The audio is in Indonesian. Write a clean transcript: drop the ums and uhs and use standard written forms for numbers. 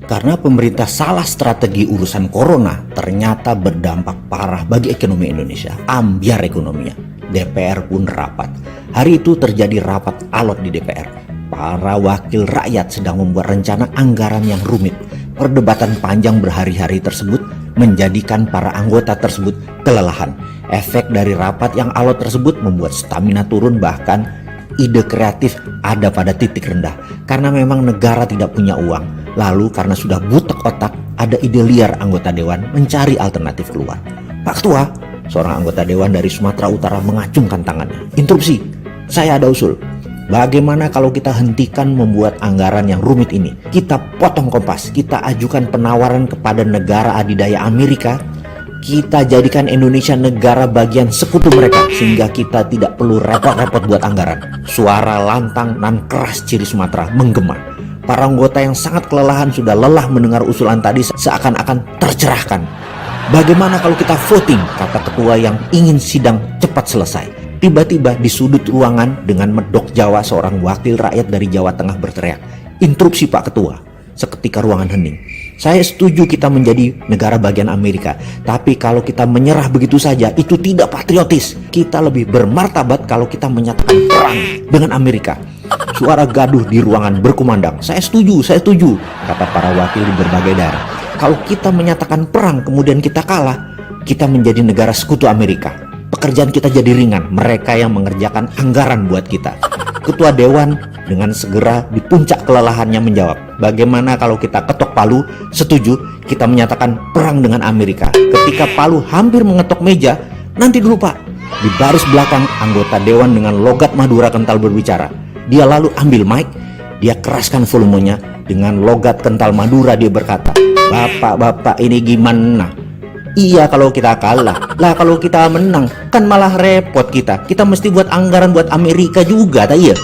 Karena pemerintah salah strategi urusan corona, ternyata berdampak parah bagi ekonomi Indonesia. Ambyar ekonominya. DPR pun rapat. Hari itu terjadi rapat alot di DPR. Para wakil rakyat sedang membuat rencana anggaran yang rumit. Perdebatan panjang berhari-hari tersebut menjadikan para anggota tersebut kelelahan. Efek dari rapat yang alot tersebut membuat stamina turun, bahkan ide kreatif ada pada titik rendah. Karena memang negara tidak punya uang. Lalu karena sudah butek otak, ada ide liar anggota dewan mencari alternatif keluar. Pak Ketua, seorang anggota dewan dari Sumatera Utara mengacungkan tangannya. Interupsi, saya ada usul. Bagaimana kalau kita hentikan membuat anggaran yang rumit ini? Kita potong kompas, kita ajukan penawaran kepada negara adidaya Amerika. Kita jadikan Indonesia negara bagian sekutu mereka, sehingga kita tidak perlu repot-repot buat anggaran. Suara lantang dan keras ciri Sumatera menggema. Para anggota yang sangat kelelahan sudah lelah mendengar usulan tadi seakan-akan tercerahkan. Bagaimana kalau kita voting, kata ketua yang ingin sidang cepat selesai. Tiba-tiba di sudut ruangan dengan medok Jawa seorang wakil rakyat dari Jawa Tengah berteriak, "Interupsi Pak Ketua." Seketika ruangan hening. Saya setuju kita menjadi negara bagian Amerika, tapi kalau kita menyerah begitu saja itu tidak patriotis. Kita lebih bermartabat kalau kita menyatakan perang dengan Amerika. Suara gaduh di ruangan berkumandang. Saya setuju, kata para wakil di berbagai daerah. Kalau kita menyatakan perang kemudian kita kalah, kita menjadi negara sekutu Amerika. Pekerjaan kita jadi ringan, mereka yang mengerjakan anggaran buat kita. Ketua Dewan dengan segera di puncak kelelahannya menjawab, bagaimana kalau kita ketok palu? Setuju, kita menyatakan perang dengan Amerika. Ketika palu hampir mengetok meja, nanti dulu Pak. Di baris belakang anggota Dewan dengan logat Madura kental berbicara. Dia lalu ambil mic, dia keraskan volumenya. Dengan logat kental Madura dia berkata, "Bapak-bapak ini gimana? Iya kalau kita kalah, lah kalau kita menang kan malah repot kita. Kita mesti buat anggaran buat Amerika juga, tak iya?"